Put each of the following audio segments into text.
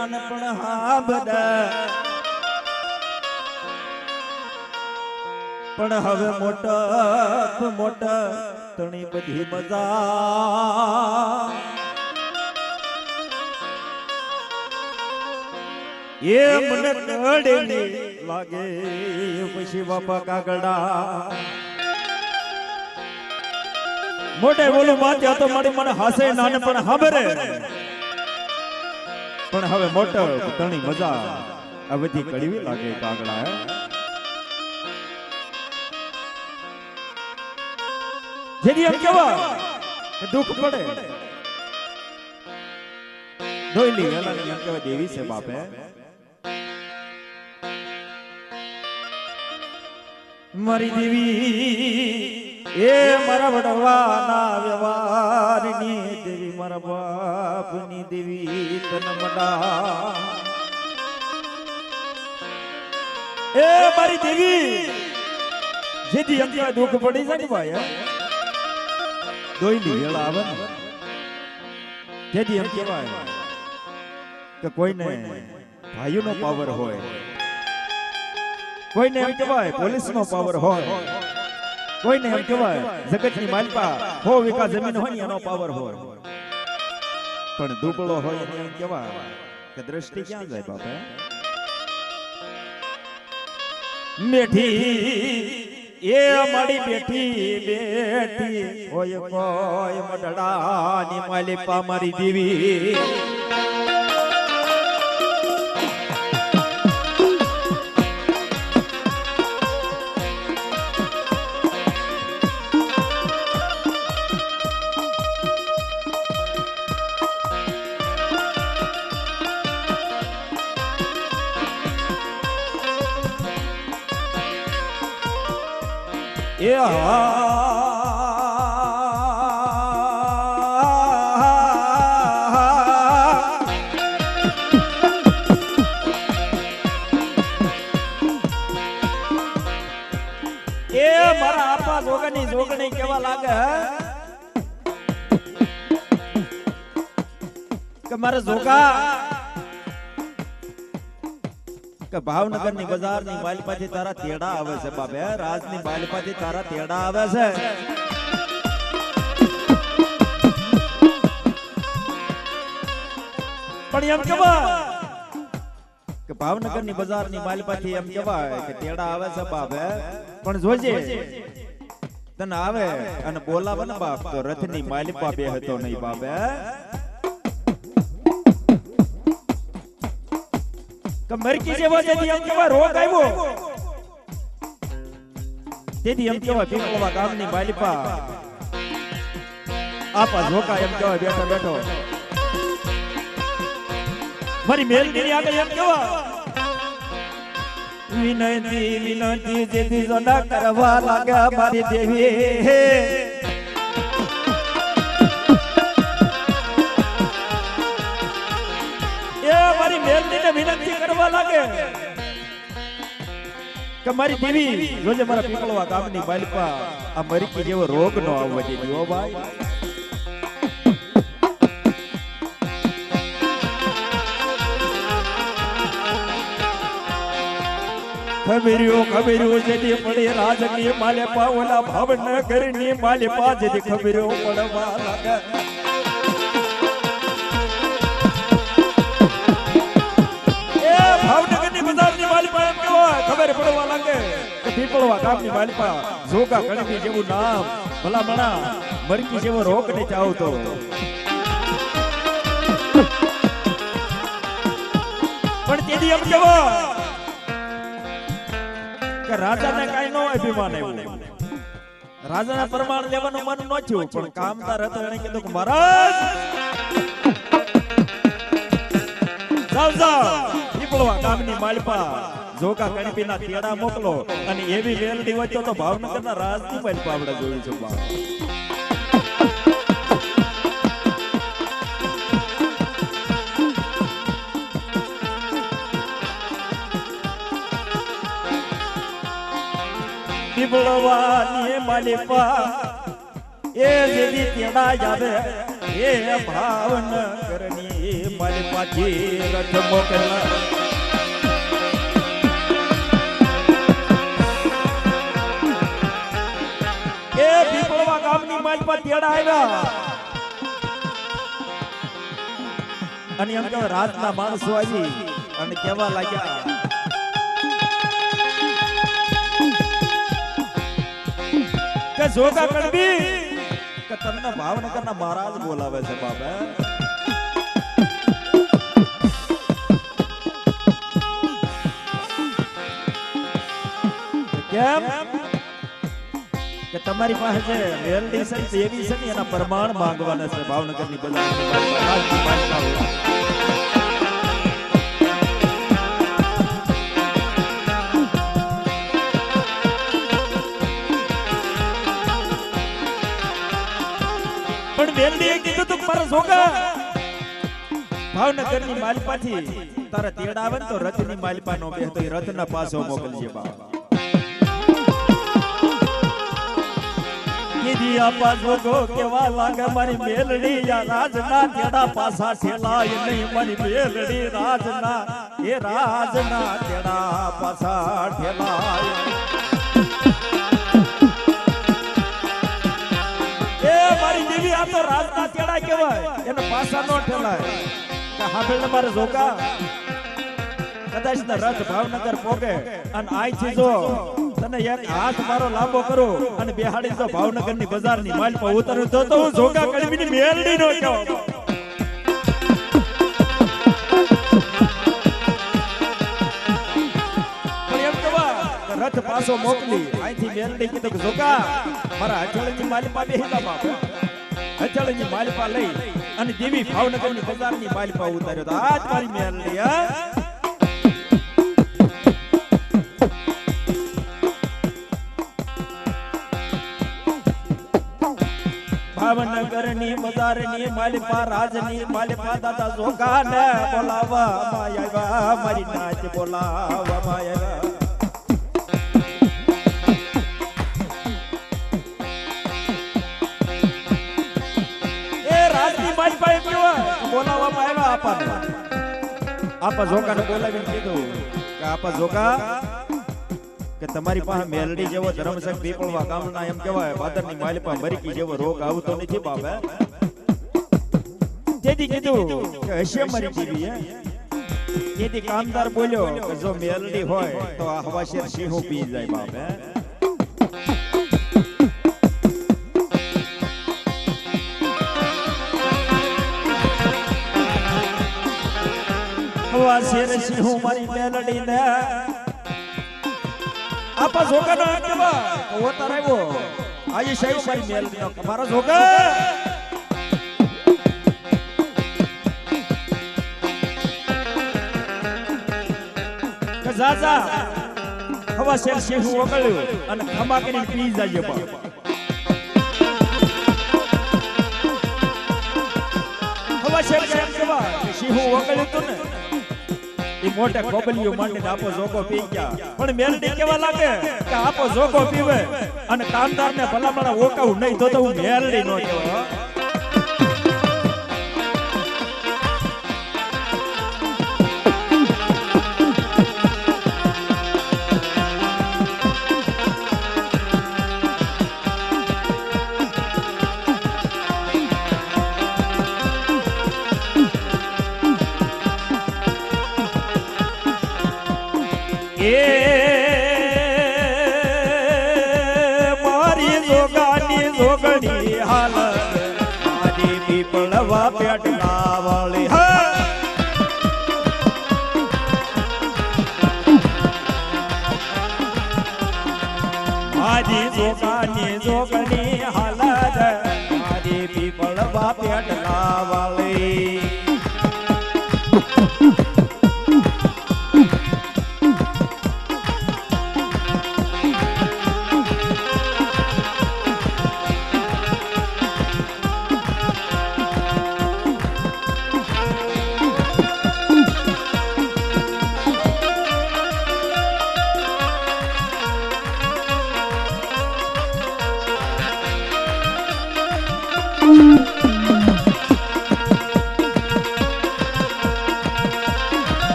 પણ હા બધા પણ હવે મોટા તણી બધી મજા એ મને કડે લાગે પછી બાપા કાગડા મોટે બોલું માત્યા તો મારી મને હાસે નાને પણ હાબરે પણ હવે મોટો તણી મજા આ બધી કડવી લાગે કાગડા જેની એમ કેવા દુઃખ પડે ધોઈલી વેલાની એમ કેવા દેવી છે બાપે મારી દેવી એ મારા વડવાના વ્યવહારની દેવી મારા બાપની દેવી તનમડા એ મારી દેવી જેથી એમ કેવા દુઃખ પડી જાય ને ભાઈ દોઈલી વેળા આવે ને જેથી એમ કહેવાય કે કોઈને ભાઈઓનો પાવર હોય કોઈને એમ કહેવાય પોલીસનો પાવર હોય કોઈને એમ કહેવાય જગતની માલિકા 100 વીઘા જમીન હોય ને એનો પાવર હોય પણ દુબળો હોય એને એમ કહેવાય કે દ્રષ્ટિ ક્યાં જાય બાપા મેઠી એ મારી બેઠી હોય કોઈ મડડાની માલિકા મારી દેવી એ મારા આપા જોગણી કેવા લાગે કે મારા જોગા કે ભાવનગર ની બજાર ની માલિપાથી તારા તેડા આવે છે બાબે રાજ ની માલિપાથી તારા તેડા આવે છે પણ એમ કેવાય કે ભાવનગર ની બજાર ની માલિપાથી એમ કેવાય કે તેડા આવે છે બાબે પણ જોજે તને આવે અને બોલાવે ને બાપ તો રથ ની માલિપા બે હતો નહીં બાબે મરકી જેવા જેથી એમ કેવા રોગ આવ્યો તેથી એમ કેવા પીપળવા ગામની માલિપા આપા જોકા એમ કેવા બેઠો મારી મેલની આગળ એમ કેવા વિનંતી જેથી જોડા કરવા લાગ્યા મારી દેવી મારી મેલની વિનંતી કરવા લાગે કે મારી દેવી જોજે મારા પીપળવા ગામની બાલિકા આ મરકી જેવો રોગ નો આવવો જોઈએ ઓ ભાઈ ખબર્યો જેથી પડી રાજની માલિપા ઓલા ભાવનગરની માલિપા જેથી ખબર્યો પડવા લાગે ભાવનગરની બજારની માલિપા એમ કેવાય ખબર પડવા લાગે કે પીપળવા ગામની માલિપા જોગા ગણવી જેવું નામ ભલા મણા મરકી જેવો રોગ નહીં ચાવતો પણ તેથી એમ કેવાય કે રાજાને કાઈ નો અભિમાન આવ્યું રાજાના પ્રમાણ લેવાનું મન ન થયું પણ કામદાર હતો એને કીધું કે મહારાજ જાવ પીપળવા ગામની માલિપા જોગા કણપીના તેડા મોકલો અને એવી વેલડી વચ્ચે તો ભાવનગરના રાજની માલિપા આપણે જોયું છે બા પીપળવાની માલિપા એ જેવી તેડા જાવે એ ભાવનગરની માલી પાછી રથ મોકલા એ પીપળવા ગામની માલ પર તેડા આવ્યા અને એમ કે રાતના માણસો આવી અને કેવા લાગ્યા કે જોગા કડબી કે તમને ભાવનગરના મહારાજ બોલાવે છે બાબા કેમ કે તમારી પાસે જે મેલડી છે દેવી છે ને એના પ્રમાણ માંગવાના છે ભાવનગરની બજાર પણ મેલડીએ કીધું તું મારા જોગા ભાવનગરની માલિપાથી તારા તેડા આવે તો રથની માલિપા નો બેહતો એ રથના પાસો મોકલજે બાબા કીધી આપા જોગો કેવા લાગે મારી મેલડી યા રાજના તેડા પાસા ઠેલાય નહીં મારી મેલડી રાજના એ રાજના તેડા પાસા ઠેલાય એ મારી દેવી આ તો રાજના તેડા કહેવાય એને પાસા નો ઠેલાય કે હાબેલ મારે જોગા કદાચ ના રથ ભાવનગર પોગે અને આઈથી જો તને એક હાથ મારો લાંબો કરો અને બેહાડી તો ભાવનગર ની બજાર ની માલ પર ઉતરું તો હું જોગા કડવી ની મેલડી નો કહું પણ એમ કહેવા રથ પાસો મોકલી આઈથી મેલડી કીધું કે જોગા મારા અચળ ની માલ પા બેહીલા બાપ અચળ ની માલ પા લઈ અને દેવી ભાવનગર ની બજાર ની માલ પા ઉતાર્યો તો આજ મારી મેલડી હા ભાવનગર ની બજાર ની માલિપા રાજ ની માલિપા દાદા જોગા ને બોલાવા માયા મારી નાચ બોલાવા માયા એ રાજ ની માલિપા એ કેવા બોલાવા માયા આપા જોગા ને બોલાવીને કીધું કે આપા જોગા કે તમારી પાસે મેલડી જેવો ધર્મસંગ પીપળવા ગામના એમ કહેવાય પાદરની માલિપા મરકી જેવો રોગ આવતો નથી બાબા તેથી કીધું કે હશે મારી દેવી હે તેથી કામદાર બોલ્યો કે જો મેલડી હોય તો આ હવાશેર સિંહો પી જાય બાબા હવાશેર સિંહો મારી મેલડી ને આપા જોગા નો કેવા ઓતાર આવ્યો આજી સાહેબ મારી મેલડી નો મારા જોગા કે જાજા હવા શેર શેહુ ઓગળ્યો અને ખમા કરીને પી જાય બા હવા શેર કેવા શેહુ ઓગળ્યો તો ને ઈ મોટા કોબલીઓ માંડીને આપો જોગો પી ગયા પણ મેલડી કેવા લાગે કે આપો જોગો પીવે અને કામદાર ને ભલામણા ઓકાવું નહીં તો હું મેલડી નો કહેવાય મારી જોગાની જોગણી હાલત મારી પીપળવા પેટના વાળી મારી જોગાની જોગણી હાલત મારી પીપળવા પેટના વાળી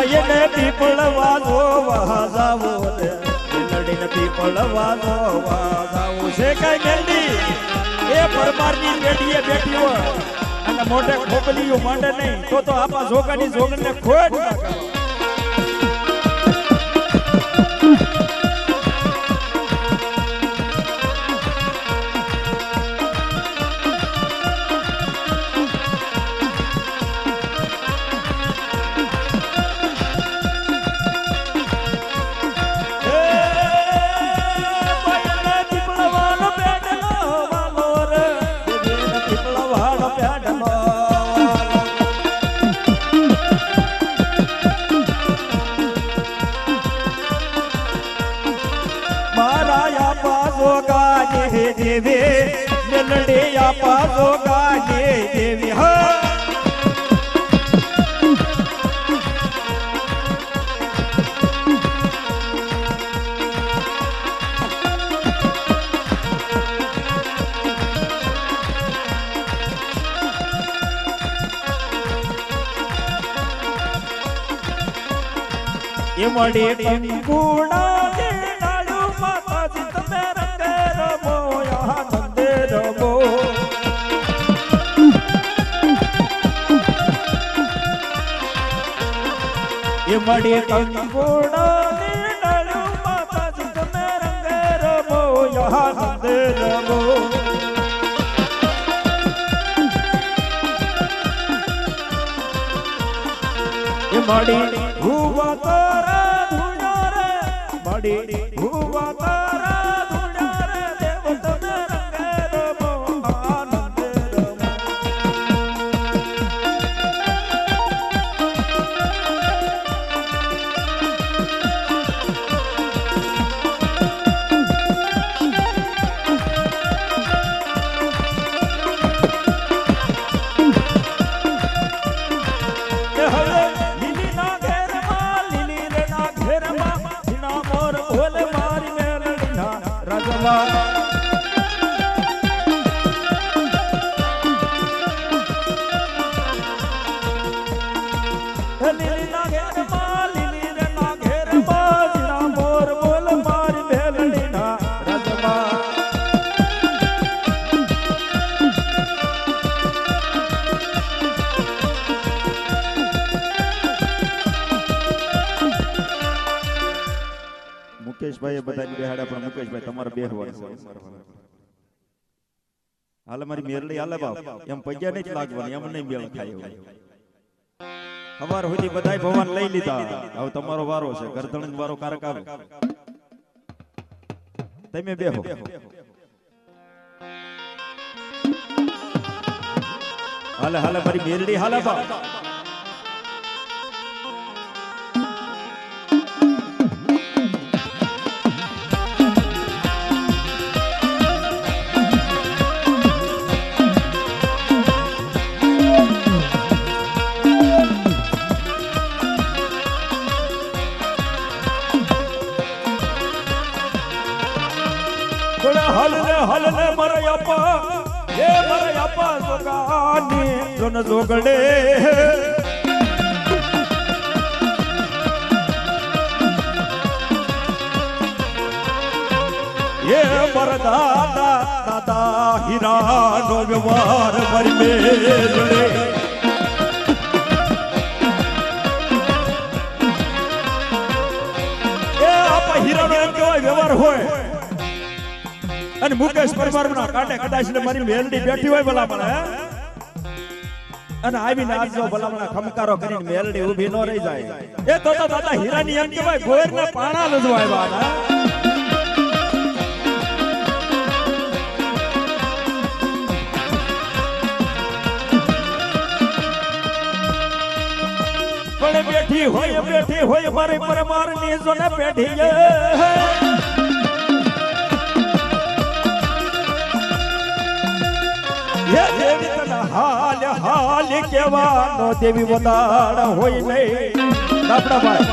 ભાઈ ને પીપળવા જોવા જાવો રે મેલડીને પીપળવા જોવા જાવું છે કઈ મેલડી એ પરમારની પેટીએ બેઠી હોય અને મોઢે ખોપલીઓ માંડે નહીં તો આપા જોગાની જોગને ખોટ ના કરો देवी मेलडी आपा जोगाने देवी हा ये मडी कंकुड़ा ये मड़ी कंकुड़ा नीलू माता जी तुम्हें रंगे रबो यहाँ नंदे रबो ये मड़ी हुआ तारा धुना रे मड़ी हुआ तारा धुना रे देव तुम्हें रंगे रबो आनंद रबो મુકેશભાઈ બધાની બેહાડા પણ મુકેશભાઈ તમારે બેહવાનું છે હાલે મારી મેરડી હાલે બાપ એમ પગ્યા નહીં લાગવાની એમ નહીં બેળ થાય એવું અમાર સુધી બધાય ભગવાન લઈ લીધા હવે તમારો વારો છે ગરદણ વારો કારક આવે તમે બેહો હાલે હાલે મારી મેરડી હાલે બાપ हलने मरयप्पा ये मरयप्पा जोगानी जोन जोगड़े ये मरदादा दादा हीरा नो व्यवहार मर मेलड़े ये आप हीरा नो केवा व्यवहार होय અને મુકેશ પરમારના કાંટે કદાચ ને મારી મેલડી બેઠી હોય ભલામણ અને આવીને આજો ભલામણ ખમકારો કરીને મેલડી ઊભી ન રહી જાય એ તો દાદા હીરાની એમ કહેવાય ગોરને પાણા લજવાય બાના પણ બેઠી હોય મારી પરમારની જોને બેઠી ये देवी तना हाल हाल केवानो देवी वदाड़ होई नहीं दापड़ा भाई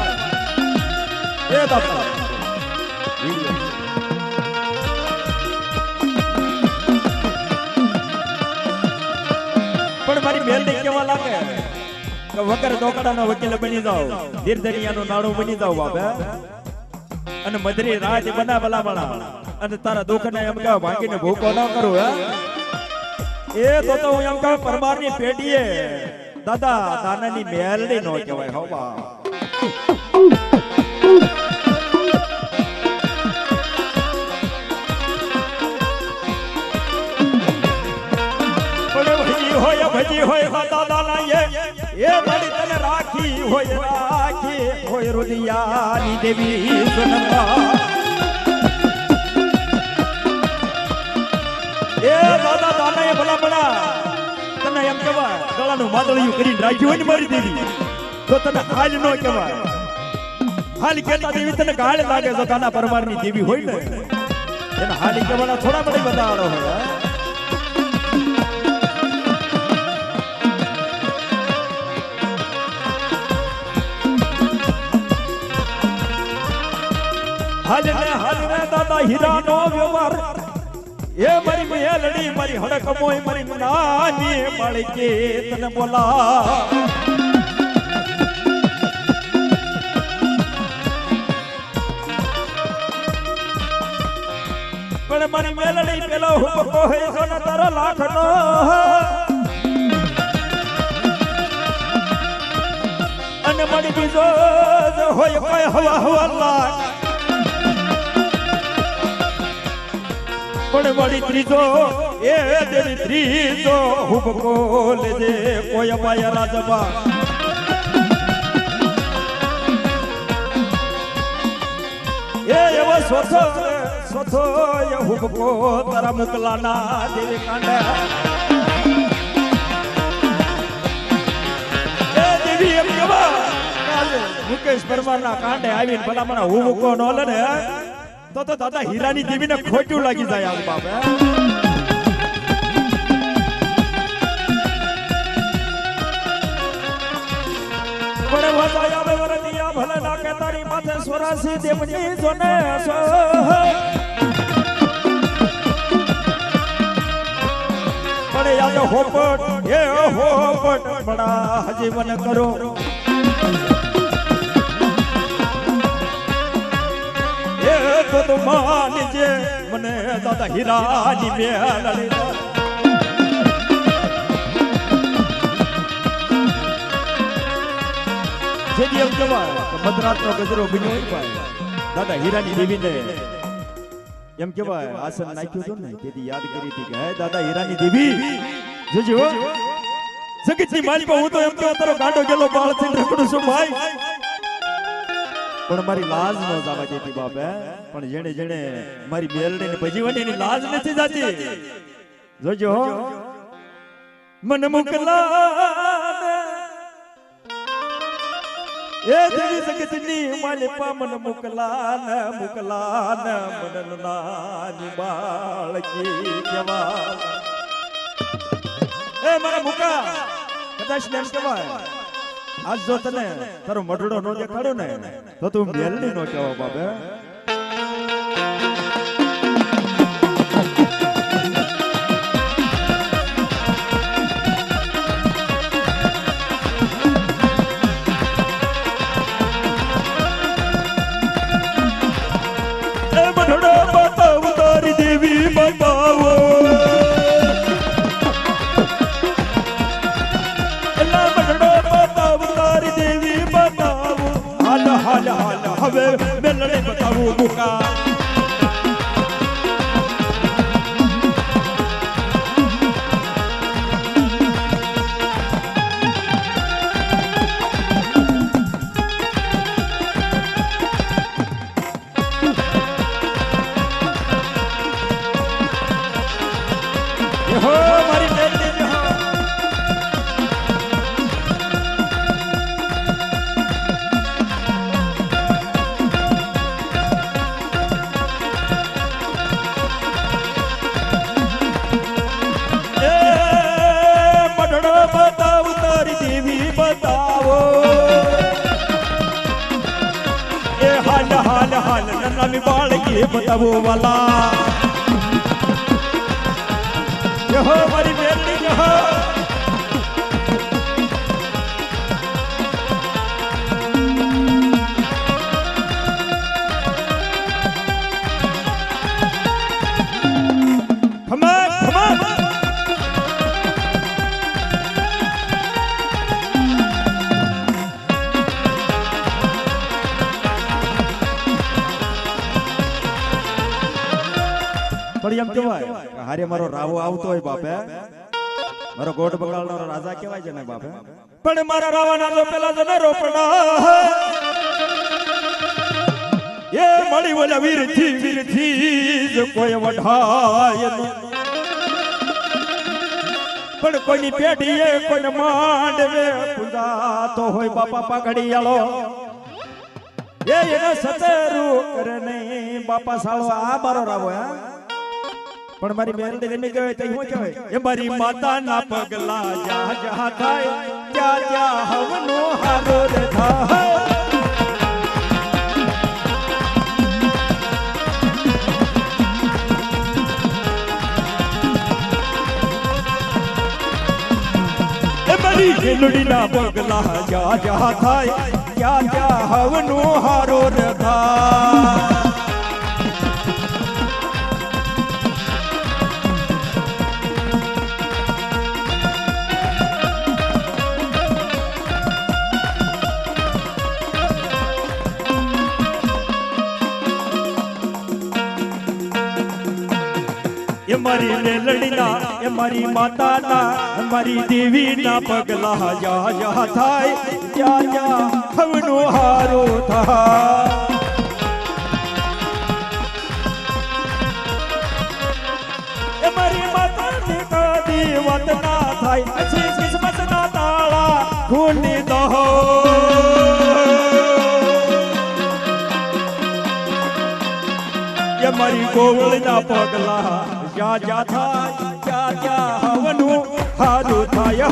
ये दापड़ा पण मारी मेलडी केवा लागे કે વગર દોકડાનો વકીલ બની જાવ, નિર્ધનિયાનું નાણું બની જાવ બાપે, અને મધરી રાત બના ભલામણા, અને તારા દુઃખને એમ કે ભાંગીને ભૂકો ન કરું હે, એ તો હું એમ કહું પરમારની પેઢીએ દાદા દાનાની મેલડી નો કહેવાય. હો બા ભજી હોય દાદા ના એ મારી તને રાખી હોય રુદિયાની દેવી સોનમા, એ દાદા દાના એ ભલા ભલા તને એમ કહેવાય ગળાનું માદળિયું કરીને રાખ્યું હોય ને મારી દેવી, તો તને હાલ નો કહેવાય. હાલ કેતા દેવી તને ગાળ લાગે તો દાના પરમારની દેવી હોય ને એને હાલી કહેવાના થોડા બધી બતાડો હોય. હાલને દાદા હીરાનો વ્યવહાર એ મારી મેલડી મારી હડક મોય મારી નાની માળકે તને બોલા, પણ મારી મેલડી પેલો હુકમ હે સોના તારા લાખનો, અને મારી બીજો હોય કોઈ હવા હવા લાખ, પણ વળી ત્રીજો એ દેવી ત્રીજો હુબકો લેજે કોઈ અપાયા રાજબા, એ એવો સોથો એ હુબકો તારા મુકલાના દેવી કાંડે, એ દેવી એમ કેવા મુકેશ પરમારના કાંડે આવીને ભલા મને હુબકો ન લે ને તો દાદા હીરાની દેવીને ખોટું લાગી જાય. આવું બાપે વરે વસાયા બે વરદિયા ભલે નાકે તારી માથે સોરાસી દેવની જોને સો, પડે યાદ હોપટ એ હોપટ બડા જીવન કરો, તો માનજે મને દાદા હીરાની મેલડી, જેથી એમ કહેવાય મધરાતનો ગજરો બન્યો હોય ભાઈ દાદા હીરાની દેવીને એમ કહેવાય આસન નાખ્યું હતું ને તેથી યાદ કરી હતી કે હે દાદા હીરાની દેવી જોજો જગતની માલિકા હું તો એમ કહું તારો ગાંડો ગેલો બાળ થઈને રખડું છું ભાઈ, પણ મારી લાજ ન જવા દેતી બાપે, પણ જેણે જેણે મારી મેલડીને ભજીવાની એની લાજ નથી જાતી. જોજો મન મુકલા એ દેવી જગતની માલિકા મન મુકલા મન નાની બાળકી કેવા, એ મારા મુકા કદાચ ને એમ કહેવાય આજ જો તને તારો મઢડો નો દેખાડ્યો ને તો તું મેલડી નો કહેવા બાપે. એ મઢડો બતાવ તારી દેવી બતાવો, હવે મેલડે બતાવું મુકા, મારી મેલડી નન્નાની બાળકી બતાવો વાલા, યહો મારી બેટી યહો પણ એમ કહેવાય હારે મારો રાવો આવતો હોય બાપે, મારો ગોટ બગાડનારો રાજા કહેવાય છે ને બાપે, પણ મારા રાવાના તો પેલા તો ન રોપડા એ મળી ઓલા વીરથી જ કોઈ વઢાય પણ કોઈની પેઢીએ કોઈને માંડવે પૂજાતો હોય બાપા પાઘડિયાળો એને સતરું કરે નહીં બાપા સાળો આ મારો રાવો હે પણ મારી મેરડી એમ કહેવાય તો શું કહેવાય એ મારી માતાના પગલા જા જા થાય ક્યાં ક્યાં હવનો હારો રે થાય ખેલડીના પગલા જા જા થાય ક્યાં ક્યાં હવનો હારો રખા એ મારી મેલડીના એ મારી માતાના મારી દેવીના પગલા જા જા થાય જા જા હવનો હારો થાય એ મારી માતાની કદી વાત ના થાય પછી કિસ્મતના તાળા ખોલી દો એ મારી ગોવળના પગલા જા જા થાય ક્યાં ક્યાં હવનું હારું થાય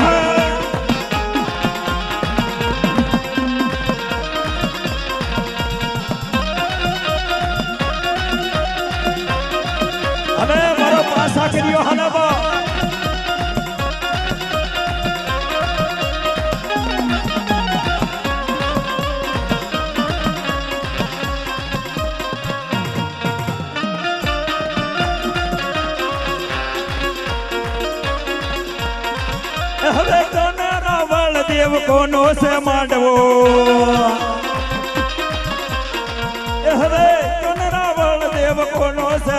હવે મારો પાસા કર્યો હલાવા હવે કોના વળદેવ કોનો છે માંડવો હવે કોના વળદેવ કોનો છે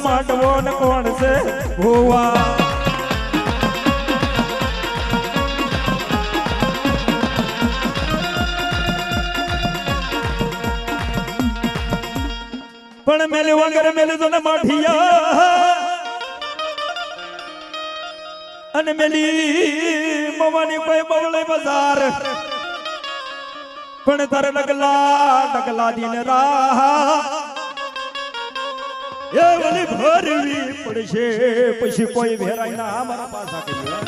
માંડવો ને કોણ છે ભુવા પણ મેલી વગર મેલી તો ને માઠિયા અને મેલી મવાની કોઈ બવળે બજાર પણ તારે ડગલા દિન રાહ એ વલી ભરવી પડશે પછી કોઈ ભેરાય ના મારા પાસા કર્યો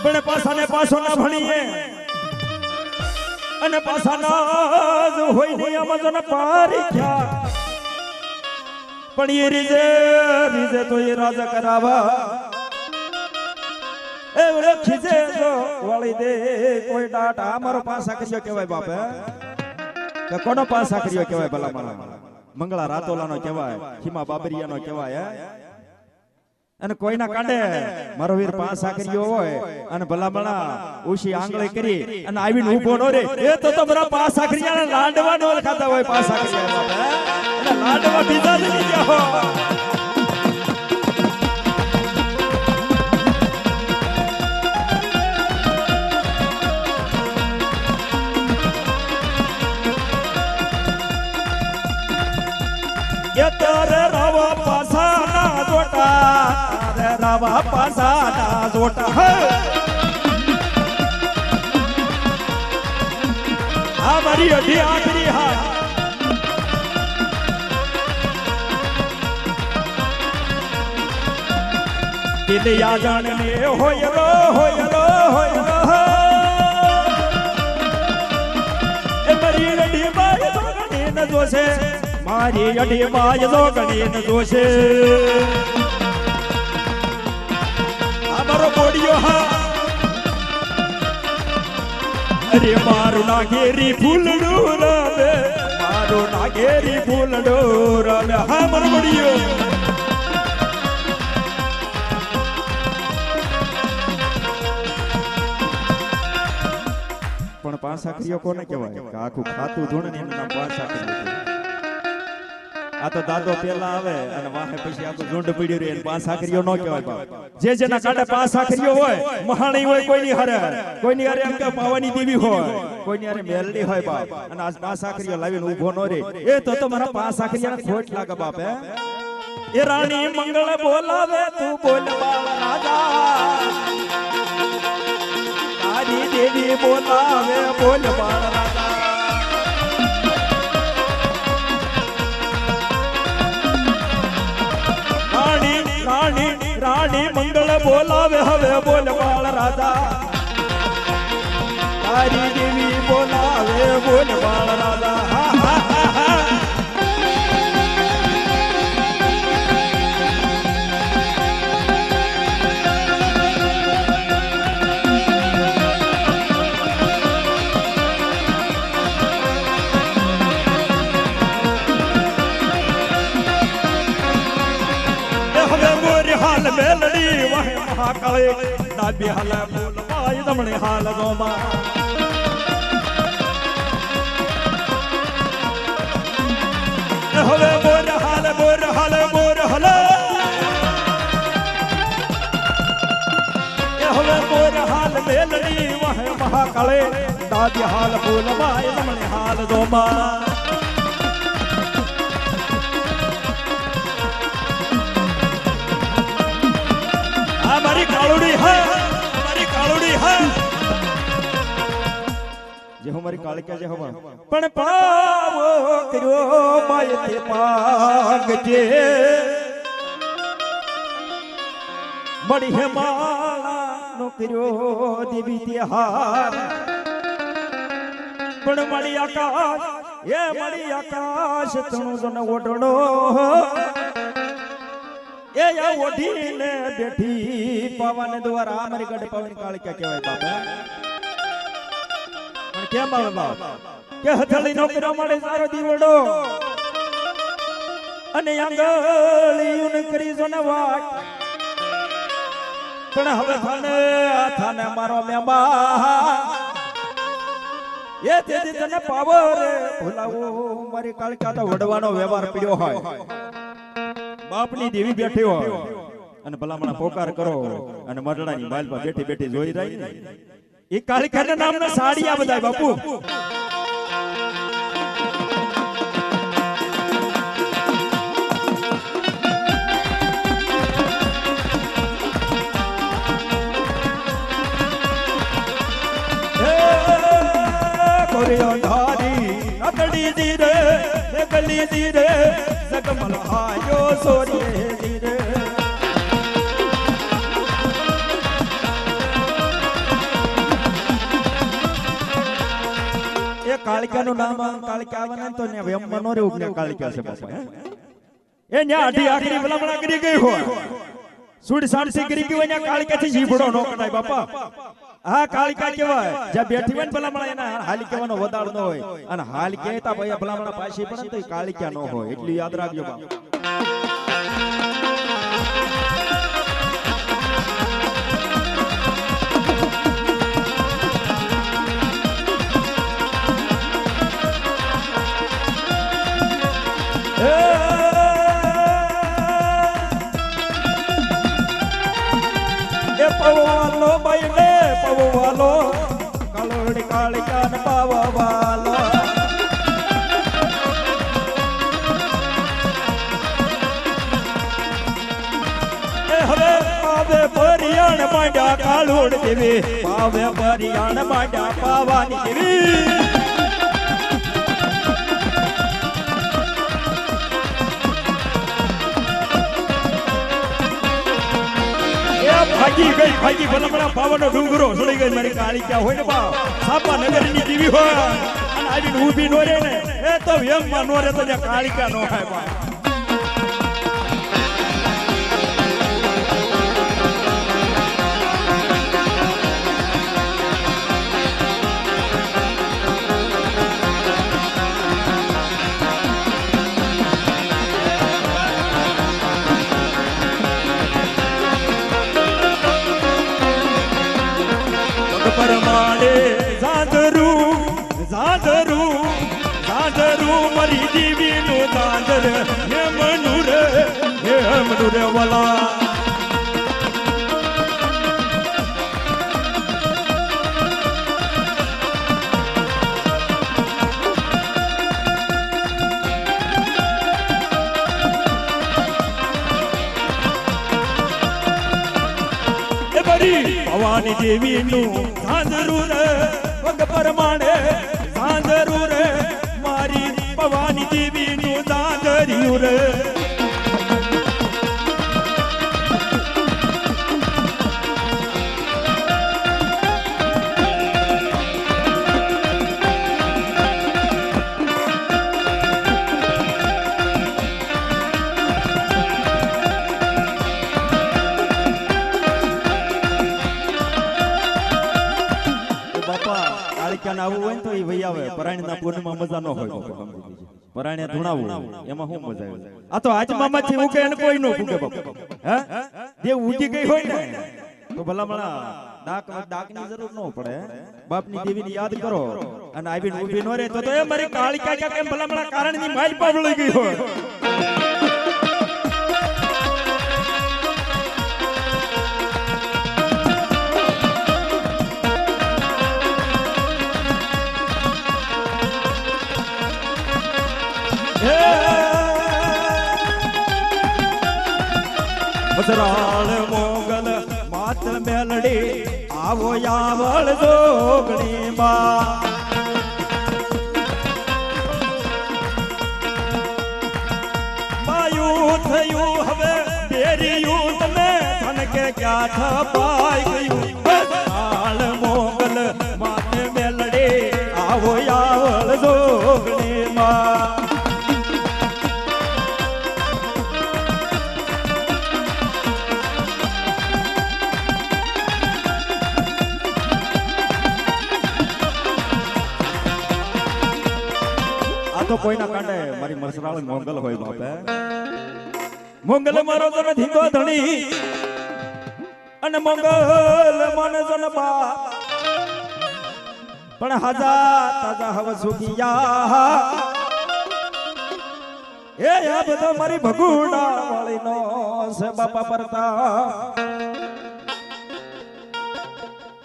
પણ પાસા ને પાછો ના ભણીએ અને પાસા ના જ હોય નહીં આમાં તો ના પારી ગયા પણ એ રીજે તો એ રાજા કરાવા એ ખીજે જો વાળી દે કોઈ ડાટ આ મારો પાસા કર્યો કહેવાય બાપે કે કોનો પાસા કર્યો કહેવાય ભલા મારા મંગળા રાતોલાનો કહેવાય ખીમા બાબરિયાનો કહેવાય અને કોઈના કાંડે મારો વીર પાસા કર્યો હોય અને ભલામણા ઉશી આંગળી કરી અને આવીને ઊભો નો રે એ તો તમારા પાસા કર્યા લાડવા નો ખાતા હોય પાસા કર્યા અને લાડવા બીજા જ નહીં જાઓ તારે રાવા પાસાના જોટા આ મારી અઢી આખરી હાથ દિલયા જાણને હોય રો એ મારી અઢી બાય જોગણી ન જોશે મારી અઢી બાય જોગણી ન જોશે આ મારો બોડિયો હા અરે મારું નાગેરી ફૂલડું રમે મારું નાગેરી ફૂલડું રમે હા મારો બોડિયો પણ પાંચ સાકરીઓ કોને કહેવાય કે આખું ખાતું ધૂણ ને એનું નામ પાંચ સાકરીઓ આ તો દાદો પેલા આવે અને વાહે પછી આખું ઝુંડ પડ્યું રહે અને પાંચ આખરીઓ નો કહેવાય બાપ જે જેના કાઢે પાંચ આખરીઓ હોય મહાણી હોય કોઈની હારે એમ કે પાવાની દેવી હોય કોઈની હારે મેલડી હોય બાપ અને આજ પાંચ આખરીઓ લાવીને ઊભો નો રે એ તો મારા પાંચ આખરીયાને ખોટ લાગે બાપ એ રાણી મંગળ બોલાવે તું બોલ બાળ રાજા તારી દેવી બોલાવે બોલ બાળ રાજા રાણી મંગળ બોલાવે હવે બોલ બાળ રાજા તારી દેવી બોલાવે બોલ બાળ રાજા મેલડી વહે મહાકાળે ડાબી હાલે બોલવાય જમણે હાલ ગોમા હવે બોર હાલ હવે બોર હાલ મેલડી વહે મહાકાળે ડાબી હાલ બોલવાય જમણે હાલ ગોમા हमारी कालुड़ी है जे हमारी कालिका जे हवा पण पावो करो मायते पाग जे मड़ी है माला नो करो देवी तिहार पण मड़ी आकाश तणो जन ओडणो ए या ओढीने बेठी पवन द्वारा हमारी गढ़ पवन कालिका कहेवाय बापा पण केम आवे बाप के हथली नौकरो मळे सारो દીવડો અને આંગળીયું કરી જોને વાટ પણ હવે થાને મારો મેંબા એ તેથી તને પાવો રે ભૂલાવો મારી કાલિકા તો વડવાનો વ્યવહાર પડ્યો હોય બાપની દેવી બેઠી હોય અને ભલામણા પોકાર કરો અને મરડાની બાલ પર બેઠી બેઠી જોઈ રહી ને એ કાલિકાના નામના સાડિયા બધાય બાપુ અકડી ધીરે ગલી ધીરે જગમલ આયો સોરીએ ધીરે એ કાલિકાનું નામ કાલિકા આવવાના તો ને વેમમાં નો રેવું ને કાલિકા છે બાપા એ ન્યા આઠી આખરી ભલામણા કરી ગઈ હોય સુડ સાણસી કરી ગઈ હોય ન્યા કાલિકાથી જીભડો નો કટાય બાપા આ કાલિકા કેવાય જ્યાં બેઠી હોય ને ભલામણા એના હાલી કહેવાનો વદાળ ન હોય અને હાલ કહેતા ભાઈ ભલામણા પાછી પડે તો કાલિકા ન હોય એટલું યાદ રાખજો બાપ પવવાનો બૈલે પવવાનો કાળોડી કાળિકા ને પાવવાનો એ હવે પાવે પરિયાણ માંડ્યા કાળોડ દેવી પાવે પરિયાણ માંડ્યા પાવાની દેવી ભાગી ભલામણા પાવાનો ડુંગરો ચડી ગઈ મારી કાલિકા હોય ને બા સાપા નગરની દીવી હોય અને આવીને ઊભી નો રે ને એ તો વ્યમમાં નો રે તો જ્યાં કાલિકા નો હોય બા પરમાડે ઝાંઝરું સાદરું મારી દીવીનું દાદર હે મનુરે વાલા ભવાની દેવીનું સાંદરું રે પગ પરમાણે સાંદરું રે મારી ભવાની દેવીનું દાદર્યું રે આવું હોય તો એ વહી આવે પરાણીના પૂર્ણમાં મજા ન હોય પરાણે ધૂણાવું એમાં શું મજા આવે આ તો આજ મામાથી ઉકે એને કોઈ નો ફૂકે બાપ હે દેવ ઉઠી ગઈ હોય ને તો ભલામણા ડાકની જરૂર ન પડે બાપની દેવીને યાદ કરો અને આવીને ઊભી નો રહે તો એ મારી કાળી કાકા કેમ ભલામણા કારણની માલ પાવળી ગઈ હોય વજરાળ મોગલ માત મેલડી આવો યાવળ જોગણી માં માયું થયું હવે ડેરિયું તમે તનકે ક્યાં થપાઈ ગયું વજરાળ મોગલ માત મેલડી આવો યાવળ જોગણી માં તો કોઈના કાંડે મારી મસરાળ મોંગલ હોય બાપે મોંગલ મારો તને ધીકો ધણી અને મોંગલ મને તને બાપ પણ હાજા તાજા હવ સુખિયા એ આ બધો મારી ભગુડા વાળીનો છે બાપા પરતા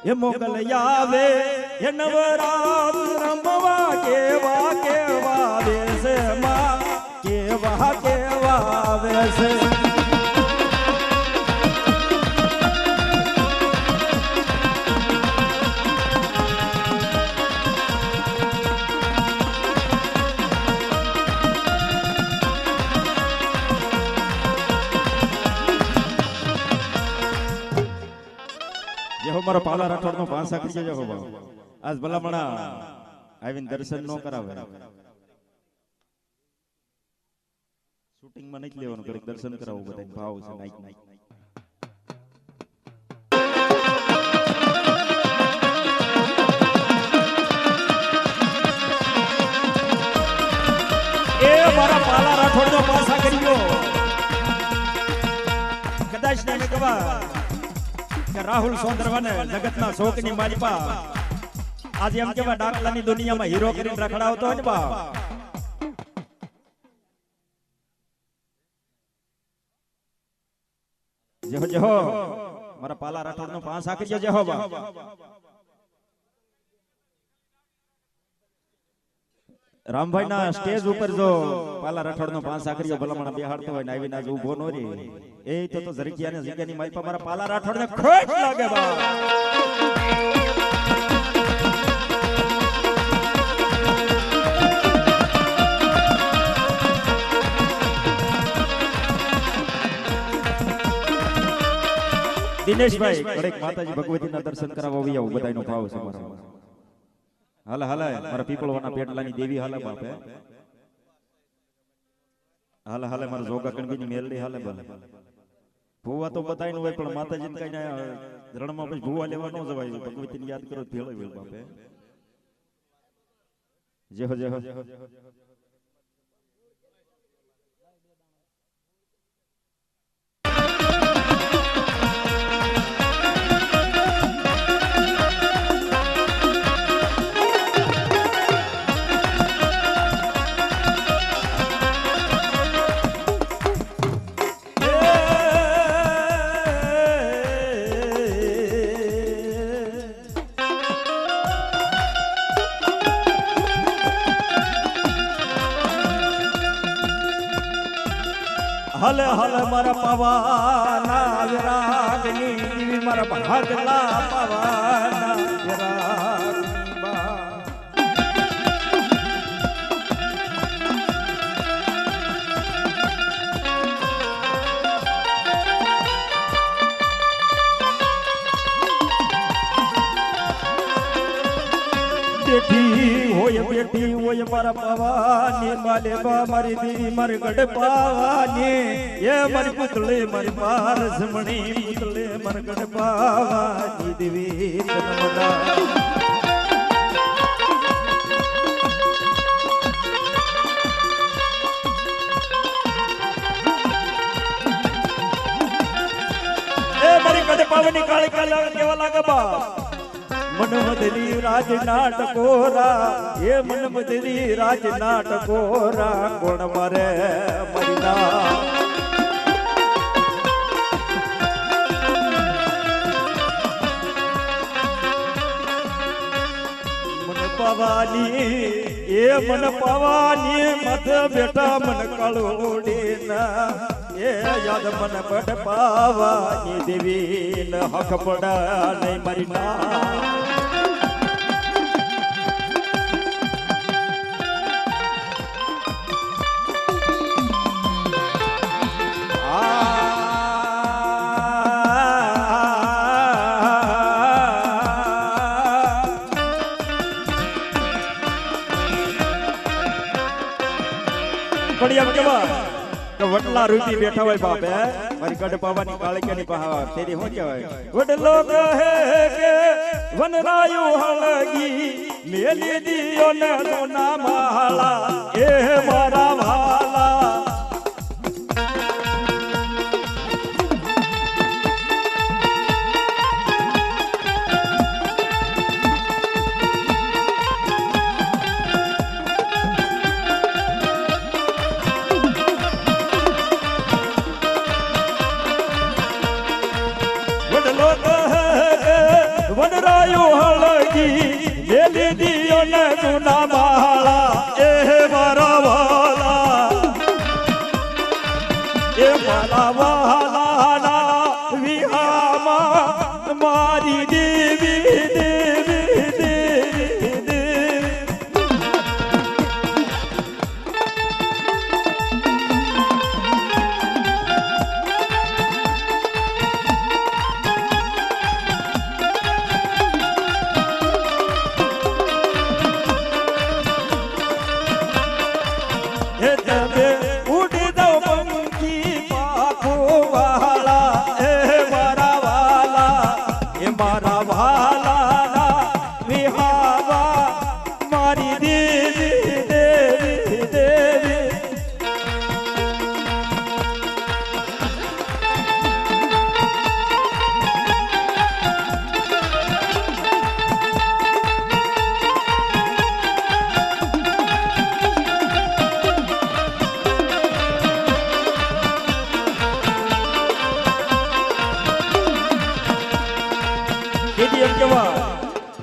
એ મોગલ આવે એ નવરાત રમવા કેવા કેવા વેસે માં કેવા કેવા વેસે જેહો મારો પાલા રાઠોડ નો પાંસા કરી જજો બાબા આજ ભલામણા આવીને દર્શન નો કરાવે શૂટિંગ માં નથી લેવાનું ઘડીક દર્શન કરાવવું બધા ભાવ છે નાઈક નાઈક એ મારા પાલા રાઠોડ નો પાંસા કરી ગયો કદાચ ને કહેવા કે રાહુલ સોંદરવાને જગતના શોકની માલિપા આજે એમ કેવા ડાકલાની દુનિયામાં હીરો કરીને રખડાવતો હોય ને બા જેહો જેહો મારા પાલા રાઠોડ નો પાંસા કરી જેહો બા રામભાઈ ના સ્ટેજ ઉપર જો પાલા રાઠોડ નો પાંસા કર્યો ભલામણા બેહાડતો હોય ને આવીને આજ ઉભો નો રે એ તો જરીકિયા ને જગ્યાની માલિપા મારા પાલા રાઠોડ ને ખોટ લાગે બા દિનેશભાઈ કડેક માતાજી ભગવતીના દર્શન કરાવવા આવી આવું બધાયનો ભાવ છે મારો હાલે હાલે મારા પીપળવાના પેટલાની દેવી હાલે બાપે હાલે હાલે મારા જોગા કણબીની મેલડી હાલે ભલે ભૂવા તો બધાયનું હોય પણ માતાજી કઈ રણમાં પછી ભૂવા લેવા ન જવાય ભગવતીને યાદ કરો ભેળો વેળ બાપે જેહો જેહો હલે હલે મારા પવાના વિરાગની દેવી મારા ભાગલા પવાના વિરાગની બા બેઠી હોય મારા પવાની માલે બા મારી દેવી મારી ગઢ પાવાની એ મારી પુતળે મારી પારસ મણી પુતળે મારી ગઢ પાવાની દેવી નર્મદા એ મારી ગઢ પાવાની કાળી કાળી કેવા લાગે બા मन मदली राज नाटकोरा ये मन मदली राज नाटकोरा कोण मरे मरिना मन पवानी ये मन पवानी मत बेटा मन कलोड़ी ना ये याद मन पट पावानी देवी न हक पड़ा नहीं मरिना वटला रूटी बैठा हुआ बाप है मारी गढ़ पावानी काले के निपहा तेरी हो क्या है वडलो कहे के वनरायु हलगी मेली दियो न सोना माला ए मारा भाला वनरायु हलगी मेली दियो न सुना माला ए मारा वाला ए माला वाला ना विहामा मारी देवी देवी देवी देवी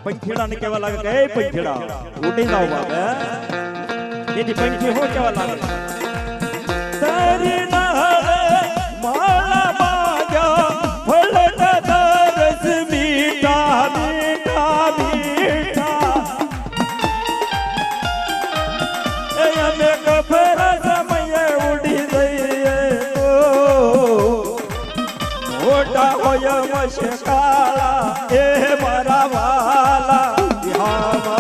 पंखेड़ा ने केवा लागे ए पंखेड़ा उड़ी जाओ बाप ये पंखे हो केवा लागे तेरी नहरे माला बाजा फलट दरस मीठा मीठा मीठा ए हमें कफर समय उड़ी गई मोटा होया मशकाला ए मारा वाला बिहावा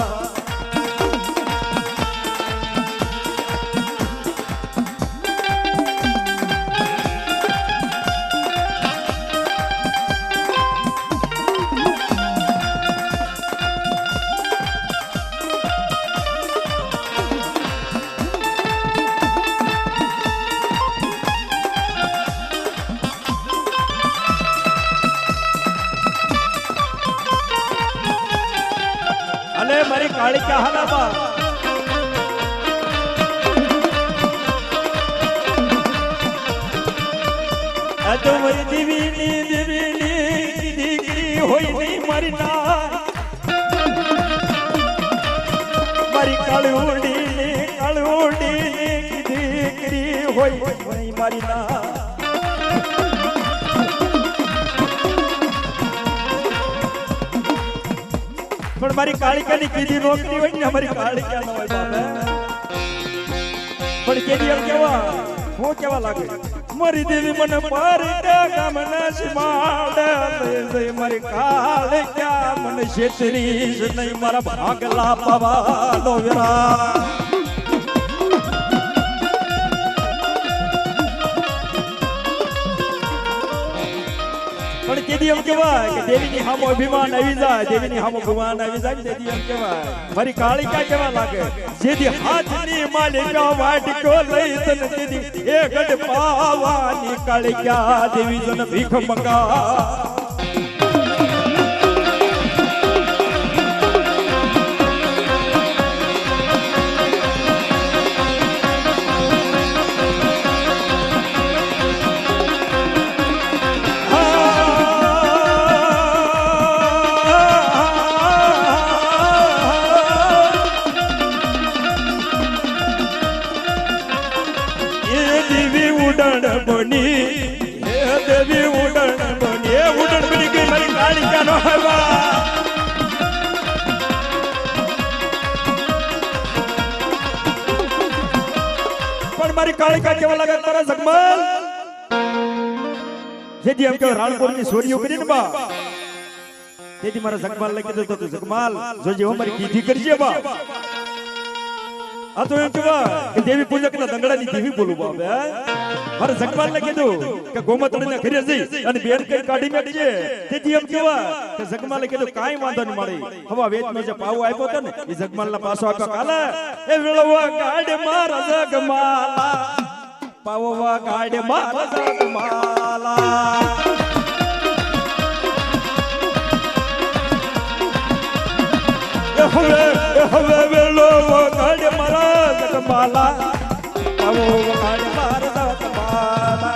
अले मारी काली क्या हाल बा तो वही दिवीनी दिवीनी होई नहीं मारी ना मारी कालूडी की दीकरी હોય વણી મારી ના પણ મારી કાળિકાની કીધી નોકરી હોય ને અમારી કાળિકા ન હોય બાપે પણ કેદી એમ કેવા હું કેવા લાગે મારી દેવી મને પારી ગામના સીમાડે લઈ જઈ મારી કાળિકા મને છેતરીશ નહીં મારા ભાગલા પવાલો વેરા પણ કેદી એમ કહેવાય કે દેવીની હામો અભિમાન આવી જાય દેવીની હામો ભગવાન આવી જાય તેથી એમ કહેવાય મારી કાળિકા કેવા લાગે જેથી હાથની માલિકા વાટકો લઈ તને તેથી એ ગઢ પાવાની કાળિકા દેવી જન ભીખ મંગા મારી કાળિકા કેવા લાગે તારા જગમાલ જેથી એમ કે રાણપુરની સોરીઓ કરી ને બા તેથી મારા જગમાલ ને કીધું તો જગમાલ જોજે અમારી કીધી કરજે બા આ તો એમ કેવા કે દેવી પૂજક ના દંગડાની દેવી બોલું બાપ મારા જગમાલ ને કીધું કે ગોમતડી ને ઘરે જઈ અને બેન કઈ કાઢી મેળજે તેથી એમ કેવા કે જગમાલ ને કીધું કાઈ વાંધો નહીં મારી હવા વેચનો જે પાવો આપ્યો તો ને એ જગમાલ ના પાસો આપ્યો કાલે એ વેળવા ગાડ મારા જગમાલા પાવવા ગાડ મારા જગમાલા હવે વેલો ગાડ મારા જગમાલા પાવવા ગાડ મારા જગમાલા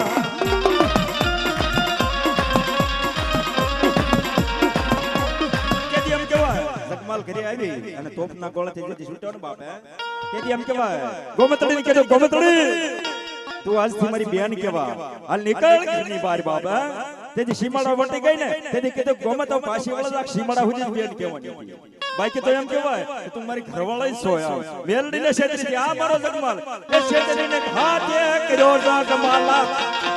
કેદી એમ કહેવાય જગમાલ ઘરે આવી અને તોપના ગોળાથી જે છૂટ્યો ને બાપે તેથી એમ કહેવાય ગોમતડીને કહેજો ગોમતડી તું આજથી મારી બેન કેવા હાલ નીકળ ઘરની બહાર બાબા તેથી સીમાડા વટી ગઈ ને તેથી કીધું ગોમત પાછી વળા સીમાડા સુધી બેન કહેવાની બાકી તો એમ કહેવાય કે તું મારી ઘરવાળા છો યાર મેલડીને છેતરી આ મારો જગમાલ એ છેતરીને ખાતે કર્યો જગમાલા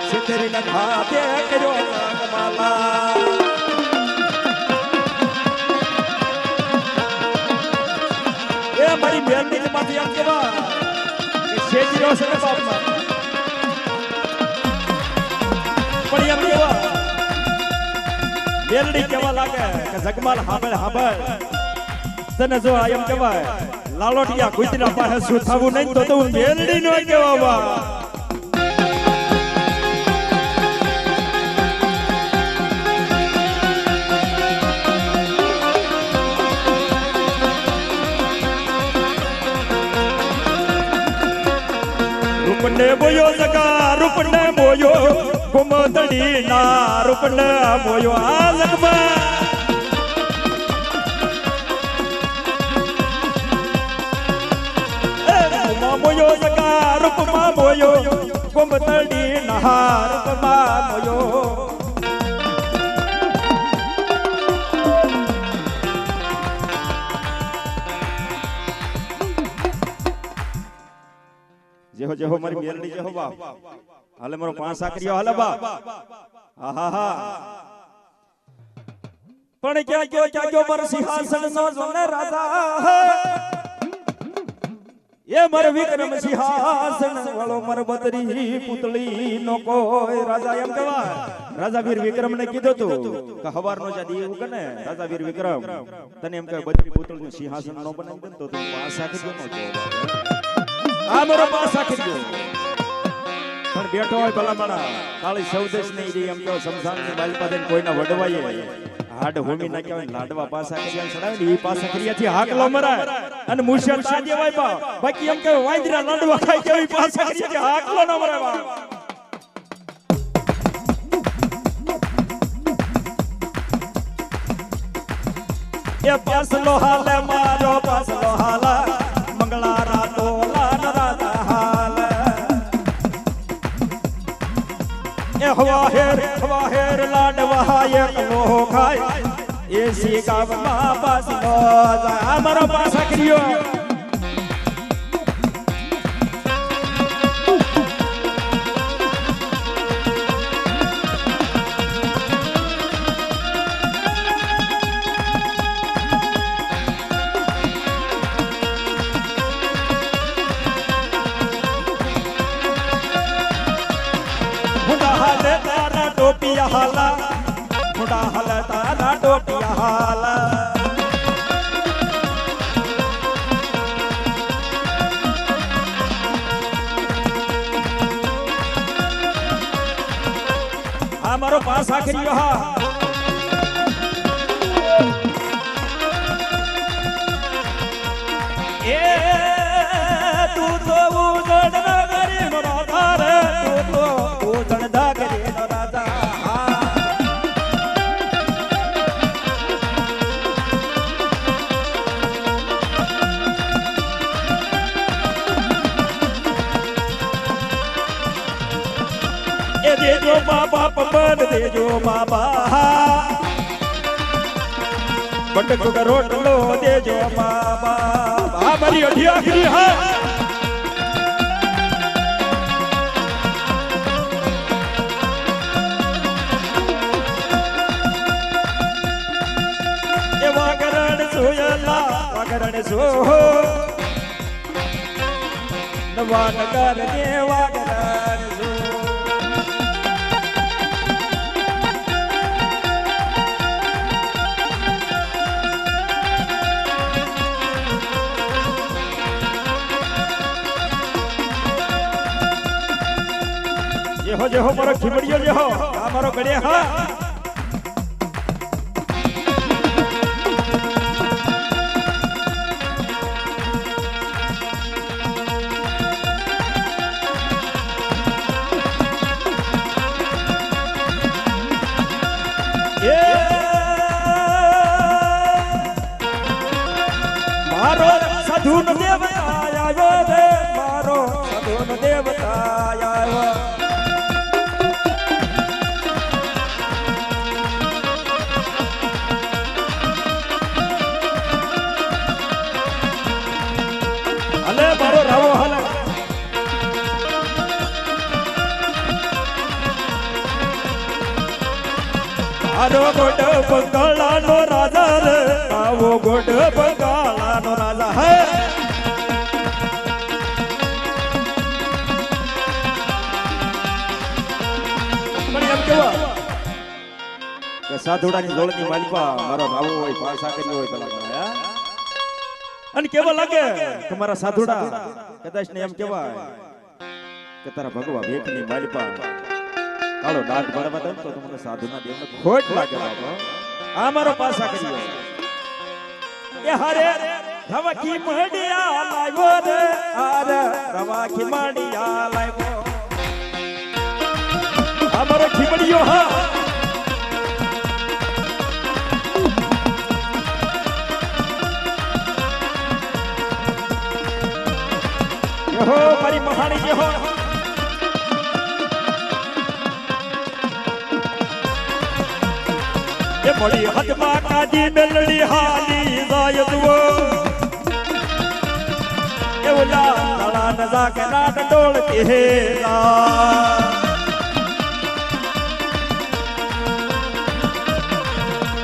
છેતરીને ખાતે કર્યો જગમાલા એ મારી મેલડી માંથી એમ કહેવા કે છેતર્યો છે બાપમાં પણ એમ કેવા મેલડી કેવા લાગે કે જગમાલ હાંભળ હાંભળ તને જો એમ કહેવાય લાલોટિયા કુતરા પાસે શું થવું નહીં તો હું મેલડી નો કહેવા રૂપને બોયો જગા રૂપને બોયો ગોમતડી ના રૂપને બોયો આ જગમાં મોયો જગા રૂપમાં મોયો ગોમતડી ના રૂપમાં મોયો જેહો જેહો મારી મેલડી જેહો બાપ હાલે મારો પાંચ સાકરીઓ હાલે બાપ આહા પણ ક્યાં ગયો મારો સિંહાસન નો જોને રાજા એ મારો વિક્રમ સિંહાસન વાળો મારો બતરી પુતળી નો કોઈ રાજા એમ કહેવાય રાજા વીર વિક્રમ ને કીધું તું કે હવારનો જા દીવું કને રાજા વીર વિક્રમ તને એમ કહે બતરી પુતળી નું સિંહાસન નો બનાવી દે તો તું પાંચ સાકરીઓ નો જો આ મારો પાંચ સાકરીઓ પણ બેઠો હોય ભલા મણા કાળી સૌદેશ નહીં એમ કહો સમસાન ની બાલપા દઈને કોઈના વડવાઈએ હાડ હોમી ના કહેવાય લાડવા પાસા કર્યા ચડાવે ને ઈ પાસા કર્યાથી હાકલો મરાય અને મુશલ સાજે વાય બા બાકી એમ કે વાંદરા લાડવા ખાઈ કેવી પાસા કર્યાથી હાકલો ન મરાય બા એ પાસલો હાલે મારો પાસલો હાલા મંગળા રાતો લાન રાતા હાલે હવાહેર લાડવા એકલો ખાય એસી ગામમાં પાસનો જાય મારો પાસા કર્યો टोपिया हाला मुंडा हाला तारा टोपिया हाला हमारो पास आखिरी वहा ए तू तो उजड़ नगरी नो राधा रे तू तो उजड़ नगरी नो राधा देजो बाबा पवन देजो बाबा बटक का रोटलो देजो बाबा हमारी अढ़िया गिरी है ये वागरण सोयला वागरण सो नवा नगर ने वागरण सो जे हो मारो खिमड़ियो जे हो मारो गड़े हा मारो साधुन देवता आयो रे मारो साधुन देवता आयो हले मारो रावो हले मारो गोड बंगाला नो राजा रे आवो गोड बंगाला नो राजा है पण એમ કેવા કે સાધુડાની જોડની માલિકા મારો રાવો હોય પાસા કર્યો હોય પેલા અને કેવા લાગે તમારા સાધુડા કદાચ ને એમ કેવાય કે તારા ભગવા ભેખની માલિપા કાળો ડાક ભરવા દે તો તમને સાધુના દેવને ખોટ લાગે બાબા આ મારો પાસા કર્યો એ હારે રવાખી મડિયા લાવ્યો રે આરે રવાખી મડિયા લાવ્યો આ મારો ખીમડિયો હા हो मारी महानी जे हो ये बड़ी हदमा काजी मेलड़ी हाली जायदवो ये उला नला नजा के नाट डोल के हेला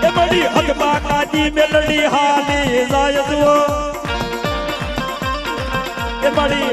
ये बड़ी हदमा काजी मेलड़ी हाली जायदवो बड़ी